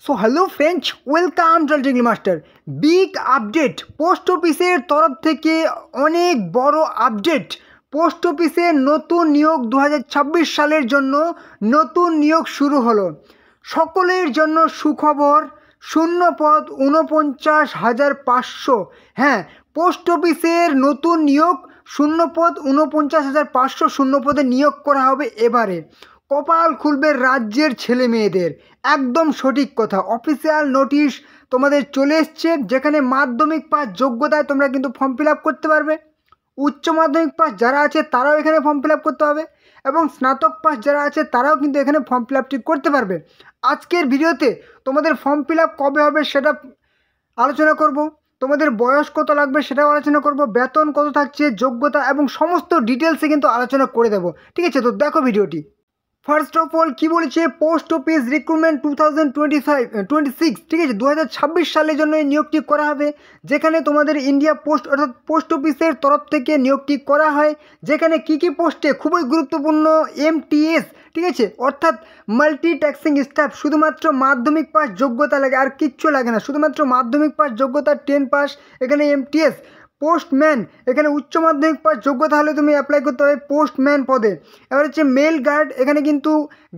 So hello friends, welcome to Techly Master. Big update, post অফিসের তরফ থেকে অনেক বড় আপডেট। পোস্ট অফিসের নতুন নিয়োগ 2026 সালের জন্য নতুন নিয়োগ শুরু হলো। সকলের জন্য সুখবর, শূন্য পদ 49,500। হ্যাঁ, পোস্ট অফিসের নতুন নিয়োগ, শূন্য পদ 49,500 শূন্য পদে নিয়োগ করা হবে এবারে। কপাল খুলবে রাজ্যের ছেলে মেয়েদের। একদম সঠিক কথা। অফিসিয়াল নোটিশ তোমাদের চলে এসছে, যেখানে মাধ্যমিক পাস যোগ্যতায় তোমরা কিন্তু ফর্ম ফিল আপ করতে পারবে। উচ্চ মাধ্যমিক পাস যারা আছে তারাও এখানে ফর্ম ফিল আপ করতে হবে, এবং স্নাতক পাস যারা আছে তারাও কিন্তু এখানে ফর্ম ফিল আপটি করতে পারবে। আজকের ভিডিওতে তোমাদের ফর্ম ফিল আপ কবে হবে সেটা আলোচনা করব, তোমাদের বয়স কত লাগবে সেটাও আলোচনা করব, বেতন কত থাকছে, যোগ্যতা এবং সমস্ত ডিটেলসে কিন্তু আলোচনা করে দেবো। ঠিক আছে, তো দেখো ভিডিওটি। ফার্স্ট অফ অল কী বলেছে, পোস্ট অফিস রিক্রুটমেন্ট 2026, ঠিক আছে, 2026 সালের জন্য এই নিয়োগটি করা হবে, যেখানে তোমাদের ইন্ডিয়া পোস্ট অর্থাৎ পোস্ট অফিসের তরফ থেকে নিয়োগটি করা হয়। যেখানে কী কী পোস্টে খুবই গুরুত্বপূর্ণ, MTS, ঠিক আছে, অর্থাৎ মাল্টি ট্যাক্সিং স্টাফ। শুধুমাত্র মাধ্যমিক পাস যোগ্যতা লাগে, আর কিচ্ছু লাগে না, শুধুমাত্র মাধ্যমিক পাস যোগ্যতা 10 পাস। এখানে MTS। পোস্টম্যান, এখানে উচ্চ মাধ্যমিক পাস যোগ্যতা হলে তুমি অ্যাপ্লাই করতে হবে পোস্টম্যান পদে। এবার হচ্ছে মেল গার্ড, এখানে কিন্তু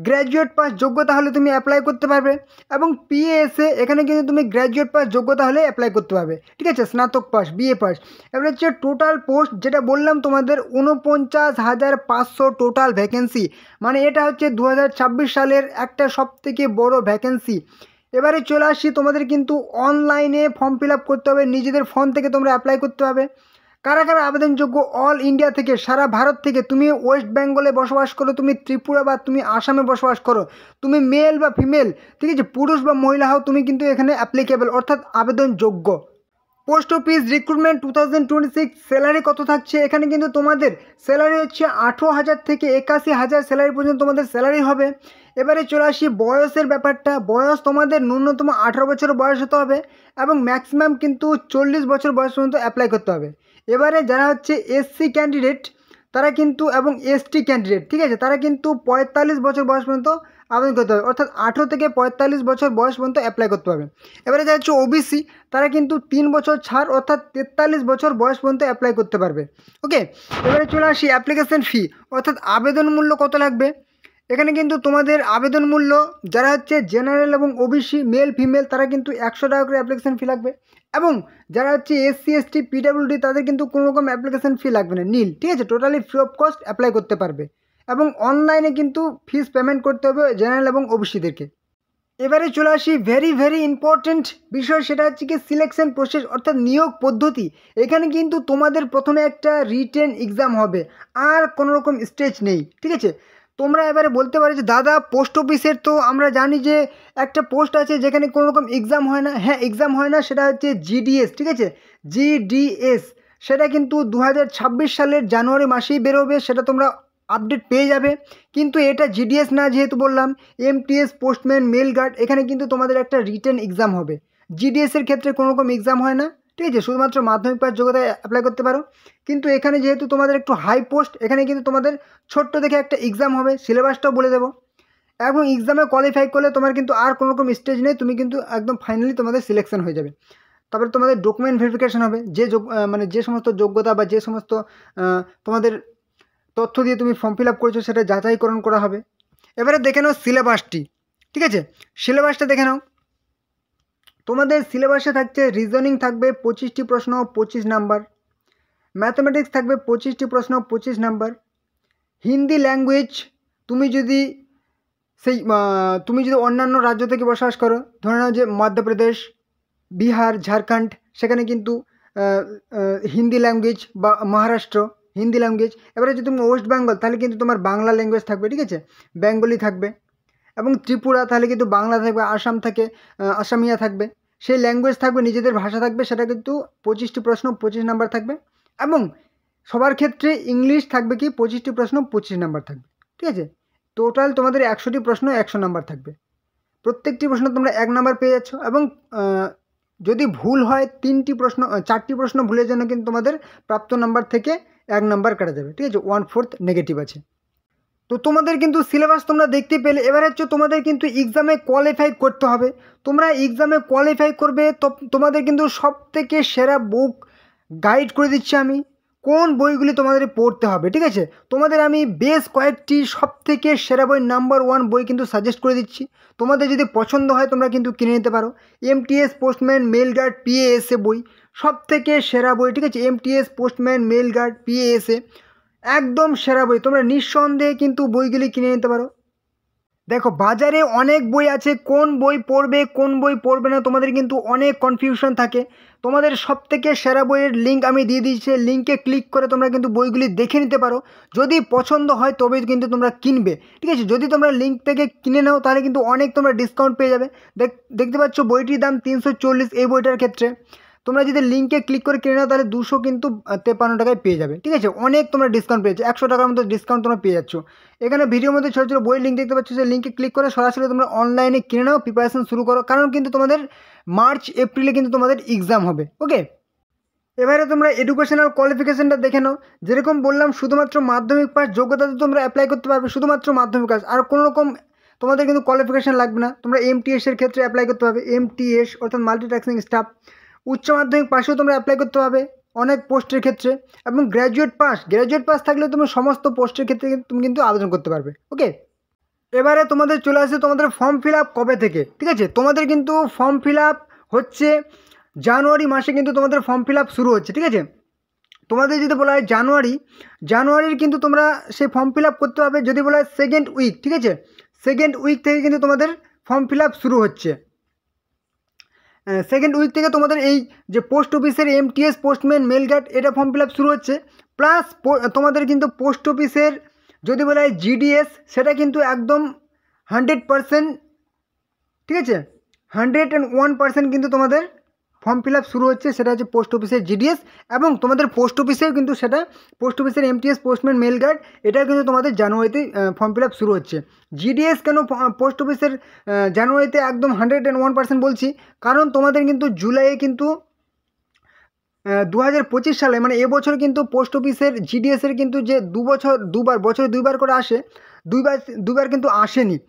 গ্র্যাজুয়েট পাস যোগ্যতা হলে তুমি অ্যাপ্লাই করতে পারবে। এবং PASA, এখানে কিন্তু তুমি গ্র্যাজুয়েট পাস যোগ্যতা হলে অ্যাপ্লাই করতে পারবে, ঠিক আছে, স্নাতক পাস, BA পাস। এবার হচ্ছে টোটাল পোস্ট, যেটা বললাম তোমাদের 49,500 টোটাল ভ্যাকেন্সি। মানে এটা হচ্ছে 2026 সালের একটা সবথেকে বড় ভ্যাকেন্সি। এবারে চলে আসি, তোমাদের কিন্তু অনলাইনে ফর্ম ফিল আপ করতে হবে, নিজেদের ফোন থেকে তোমরা অ্যাপ্লাই করতে হবে। কারা কারা আবেদনযোগ্য, অল ইন্ডিয়া থেকে, সারা ভারত থেকে। তুমি ওয়েস্ট বেঙ্গলে বসবাস করো, তুমি ত্রিপুরা বা তুমি আসামে বসবাস করো, তুমি মেল বা ফিমেল, ঠিক আছে, পুরুষ বা মহিলা হও, তুমি কিন্তু এখানে অ্যাপ্লিকেবল অর্থাৎ আবেদনযোগ্য। পোস্ট অফিস রিক্রুটমেন্ট 2026 স্যালারি কত থাকছে, এখানে কিন্তু তোমাদের স্যালারি হচ্ছে 18,000 থেকে 81,000 স্যালারি পর্যন্ত তোমাদের স্যালারি হবে। এবারে চলে আসি বয়সের ব্যাপারটা। বয়স তোমাদের ন্যূনতম 18 বছর বয়স হতে হবে, এবং ম্যাক্সিমাম কিন্তু 40 বছর বয়স পর্যন্ত অ্যাপ্লাই করতে হবে। এবারে যারা হচ্ছে SC ক্যান্ডিডেট তারা কিন্তু, এবং ST ক্যান্ডিডেট, ঠিক আছে, তারা কিন্তু 45 বছর বয়স পর্যন্ত আবেদন করতে হবে, অর্থাৎ 18 থেকে 45 বছর বয়স পর্যন্ত অ্যাপ্লাই করতে হবে। এবারে যা হচ্ছে OBC, তারা কিন্তু 3 বছর ছাড় অর্থাৎ 43 বছর বয়স পর্যন্ত অ্যাপ্লাই করতে পারবে। ওকে, এবারে চলে আসি অ্যাপ্লিকেশন ফি, অর্থাৎ আবেদন মূল্য কত লাগবে। এখানে কিন্তু তোমাদের আবেদন মূল্য, যারা হচ্ছে জেনারেল এবং OBC মেল ফিমেল, তারা কিন্তু 100 টাকা করে অ্যাপ্লিকেশন ফি লাগবে। এবং যারা হচ্ছে SC ST PWD, তাদের কিন্তু কোনো রকম অ্যাপ্লিকেশন ফি লাগবে না, নীল, ঠিক আছে, totally free of cost apply করতে পারবে। এবং অনলাইনে কিন্তু ফিস পেমেন্ট করতে হবে জেনারেল এবং OBCদেরকে। এবারে চলে আসি ভেরি ভেরি ইম্পর্টেন্ট বিষয়, সেটা হচ্ছে কি সিলেকশন প্রসেস অর্থাৎ নিয়োগ পদ্ধতি। এখানে কিন্তু তোমাদের প্রথমে একটা রিটেন এক্সাম হবে, আর কোনো রকম স্টেজ নেই, ঠিক আছে। তোমরা এবারে বলতে পারো যে দাদা, পোস্ট অফিসের তো আমরা জানি যে একটা পোস্ট আছে যেখানে কোনো রকম এক্সাম হয় না। হ্যাঁ, এক্সাম হয় না, সেটা হচ্ছে GDS, ঠিক আছে, GDS। সেটা কিন্তু 2026 সালের জানুয়ারি মাসেই বেরোবে, সেটা তোমরা আপডেট পেয়ে যাবে। কিন্তু এটা GDS না, যেহেতু বললাম MTS পোস্টম্যান মেল গার্ড, এখানে কিন্তু তোমাদের একটা রিটেন এক্সাম হবে। GDS-এর ক্ষেত্রে কোনো রকম এক্সাম হয় না, ঠিক আছে, শুধুমাত্র মাধ্যমিক পাস যোগ্যতায় অ্যাপ্লাই করতে পারো। কিন্তু এখানে যেহেতু তোমাদের একটু হাই পোস্ট, এখানে কিন্তু তোমাদের ছোট্ট দেখে একটা এক্সাম হবে, সিলেবাসটাও বলে দেবো। এবং এক্সামে কোয়ালিফাই করলে তোমার কিন্তু আর কোনো রকম স্টেজ নেই, তুমি কিন্তু একদম ফাইনালি তোমাদের সিলেকশন হয়ে যাবে। তারপরে তোমাদের ডকুমেন্ট ভেরিফিকেশান হবে, মানে যে সমস্ত যোগ্যতা বা যে সমস্ত তোমাদের তথ্য দিয়ে তুমি ফর্ম ফিল আপ করেছো সেটা যাচাইকরণ করা হবে। এবারে দেখে নাও সিলেবাসটি, ঠিক আছে, সিলেবাসটা দেখে নাও। তোমাদের সিলেবাসে থাকছে রিজনিং থাকবে 25টি প্রশ্ন 25 নাম্বার, ম্যাথামেটিক্স থাকবে 25টি প্রশ্ন 25 নাম্বার, হিন্দি ল্যাঙ্গুয়েজ তুমি যদি অন্যান্য রাজ্য থেকে বসবাস করো, ধরে নাও যে মধ্যপ্রদেশ, বিহার, ঝাড়খণ্ড, সেখানে কিন্তু হিন্দি ল্যাঙ্গুয়েজ, বা মহারাষ্ট্র হিন্দি ল্যাঙ্গুয়েজ। এবারে যদি তুমি ওয়েস্ট বেঙ্গল, তাহলে কিন্তু তোমার বাংলা ল্যাঙ্গুয়েজ থাকবে, ঠিক আছে, বেঙ্গলি থাকবে। এবং ত্রিপুরা, তাহলে কিন্তু বাংলা থাকবে, আসাম থেকে আসামিয়া থাকবে, সেই ল্যাঙ্গুয়েজ থাকবে, নিজেদের ভাষা থাকবে, সেটা কিন্তু 25টি প্রশ্ন 25 নাম্বার থাকবে। এবং সবার ক্ষেত্রে ইংলিশ থাকবে কি 25টি প্রশ্ন 25 নাম্বার থাকবে, ঠিক আছে। টোটাল তোমাদের 100টি প্রশ্ন 100 নাম্বার থাকবে। প্রত্যেকটি প্রশ্ন তোমরা 1 নাম্বার পেয়ে যাচ্ছ। এবং যদি ভুল হয় 4টি প্রশ্ন ভুলের জন্য কিন্তু তোমাদের প্রাপ্ত নাম্বার থেকে 1 নাম্বার কাটা যাবে, ঠিক আছে, 1/4 নেগেটিভ আছে। তো তোমাদের কিন্তু সিলেবাস তোমরা দেখতে পেলে। এবার হচ্ছে তোমাদের কিন্তু এক্সামে কোয়ালিফাই করতে হবে। তোমরা এক্সামে কোয়ালিফাই করবে তো তোমাদের কিন্তু সব থেকে সেরা বুক গাইড করে দিচ্ছি আমি কোন বইগুলি তোমাদের পড়তে হবে, ঠিক আছে। তোমাদের আমি বেশ কয়েকটি সব থেকে সেরা বই নাম্বার 1 বই কিন্তু সাজেস্ট করে দিচ্ছি। তোমাদের যদি পছন্দ হয় তোমরা কিন্তু কিনে নিতে পারো। এমটিএস পোস্টম্যান মেল গার্ড পিএএসএ বই সব থেকে সেরা বই, ঠিক আছে। এমটিএস পোস্টম্যান মেল গার্ড পিএএসএ একদম সেরা বই, তোমরা নিঃসন্দেহে কিন্তু বইগুলি কিনে নিতে পারো। দেখো বাজারে অনেক বই আছে, কোন বই পড়বে কোন বই পড়বে না তোমাদের কিন্তু অনেক কনফিউশন থাকে। তোমাদের সব থেকে সেরা বইয়ের লিঙ্ক আমি দিয়ে দিচ্ছি, লিঙ্কে ক্লিক করে তোমরা কিন্তু বইগুলি দেখে নিতে পারো। যদি পছন্দ হয় তবে কিন্তু তোমরা কিনবে, ঠিক আছে। যদি তোমরা লিঙ্ক থেকে কিনে নাও তাহলে কিন্তু অনেক তোমরা ডিসকাউন্ট পেয়ে যাবে। দেখতে পাচ্ছ বইটির দাম 340 এই বইটার ক্ষেত্রে। তোমরা যদি লিঙ্কে ক্লিক করে কিনে নাও তাহলে 200 কিন্তু 53 টাকায় পেয়ে যাবে, ঠিক আছে। অনেক তোমরা ডিসকাউন্ট পেয়েছো, 100 টাকার মতো ডিসকাউন্ট তোমরা পেয়ে যাচ্ছ। এখানে ভিডিওর মধ্যে ছোটো ছোটো বইয়ের লিঙ্ক দেখতে পাচ্ছ, সেই লিঙ্কে ক্লিক করে সরাসরি তোমরা অনলাইনে কিনে নাও, প্রিপারেশন শুরু করো। কারণ কিন্তু তোমাদের মার্চ এপ্রিলে কিন্তু তোমাদের এক্সাম হবে, ওকে। এবারে তোমরা এডুকেশনাল কোয়ালিফিকেশানটা দেখে নাও। যেরকম বললাম শুধুমাত্র মাধ্যমিক পাস যোগ্যতাতে তোমরা অ্যাপ্লাই করতে পারবে, শুধুমাত্র মাধ্যমিক পাস, আর কোনো রকম তোমাদের কিন্তু কোয়ালিফিকেশান লাগবে না। তোমরা এমটিএসের ক্ষেত্রে অ্যাপ্লাই করতে পারবে, এমটিএস অর্থাৎ মাল্টিটাস্কিং স্টাফ। উচ্চ মাধ্যমিক পাশেও তোমরা অ্যাপ্লাই করতে পারবে অনেক পোস্টের ক্ষেত্রে, এবং গ্র্যাজুয়েট পাস থাকলে তুমি সমস্ত পোস্টের ক্ষেত্রে তুমি কিন্তু আবেদন করতে পারবে, ওকে। এবারে তোমাদের চলে আসে তোমাদের ফর্ম ফিল আপ কবে থেকে, ঠিক আছে। তোমাদের কিন্তু ফর্ম ফিল আপ হচ্ছে জানুয়ারি মাসে কিন্তু তোমাদের ফর্ম ফিল আপ শুরু হচ্ছে, ঠিক আছে। তোমাদের যদি বলা হয় জানুয়ারির কিন্তু তোমরা সেই ফর্ম ফিল আপ করতে পারবে। যদি বলা হয় সেকেন্ড উইক, ঠিক আছে, সেকেন্ড উইক থেকে কিন্তু তোমাদের ফর্ম ফিল আপ শুরু হচ্ছে। সেকেন্ড উইক থেকে তোমাদের এই যে পোস্ট অফিসের এমটিএস পোস্টম্যান মেল গার্ড এটা ফর্ম ফিল আপ শুরু হচ্ছে। প্লাস তোমাদের কিন্তু পোস্ট অফিসের যদি বলা হয় জিডিএস সেটা কিন্তু একদম 100%, ঠিক আছে, 101% কিন্তু তোমাদের ফর্ম ফিল আপ শুরু হচ্ছে। সেটা হচ্ছে পোস্ট অফিসের জিডিএস, এবং তোমাদের পোস্ট অফিসেও কিন্তু সেটা পোস্ট অফিসের এমটিএস পোস্টম্যান মেল গার্ড এটা কিন্তু তোমাদের জানুয়ারিতে ফর্ম ফিল আপ শুরু হচ্ছে। জিডিএস কেন পোস্ট অফিসের জানুয়ারিতে একদম 101% বলছি, কারণ তোমাদের কিন্তু জুলাইয়ে কিন্তু 2025 সালে মানে এবছর কিন্তু পোস্ট অফিসের জিডিএসের কিন্তু যে বছরে দুইবার করে আসে, দুইবার কিন্তু আসেনি।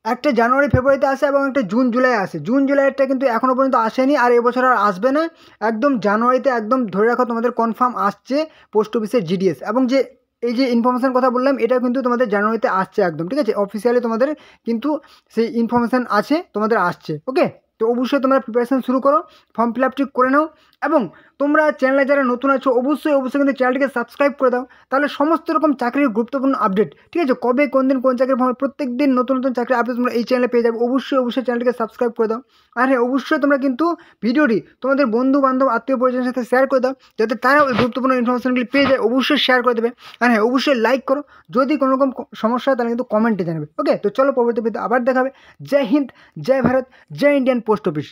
একটা জানুয়ারি ফেব্রুয়ারিতে আসে এবং একটা জুন জুলাই আসে। জুন জুলাইয়েরটা কিন্তু এখনও পর্যন্ত আসেনি, আর এবছর আর আসবে না। একদম জানুয়ারিতে একদম ধরে রাখো তোমাদের কনফার্ম আসছে পোস্ট অফিসের জিডিএস। এবং যে এই যে ইনফরমেশান কথা বললাম এটা কিন্তু তোমাদের জানুয়ারিতে আসছে একদম, ঠিক আছে। অফিসিয়ালি তোমাদের কিন্তু সেই ইনফরমেশান আছে, তোমাদের আসছে, ওকে। তো অবশ্যই তোমরা প্রিপারেশান শুরু করো, ফর্ম ফিল আপটি করে নাও, এবং তোমরা চ্যানেলে যারা নতুন আছো অবশ্যই কিন্তু চ্যানেলটিকে সাবস্ক্রাইব করে দাও। তাহলে সমস্ত রকম চাকরির গুরুত্বপূর্ণ আপডেট, ঠিক আছে, কবে কোন দিন কোন চাকরি প্রত্যেক দিন নতুন নতুন চাকরির আপডেট তোমরা এই চ্যানেলে পেয়ে যাবে। অবশ্যই চ্যানেলটিকে সাবস্ক্রাইব করে দাও। আর হ্যাঁ, অবশ্যই তোমরা কিন্তু ভিডিওটি তোমাদের বন্ধু বান্ধব আত্মীয় পরিজনের সাথে শেয়ার করে দাও, যাতে তারা ওই গুরুত্বপূর্ণ ইনফরমেশনগুলি পেয়ে যায়। অবশ্যই শেয়ার করে দেবে। আর হ্যাঁ, অবশ্যই লাইক করো। যদি কোনো রকম সমস্যা হয় তাহলে কিন্তু কমেন্টে জানাবে, ওকে। তো চলো পরবর্তী ভিডিও আবার দেখাবে। জয় হিন্দ, জয় ভারত, জয় ইন্ডিয়ান পোস্ট অফিস।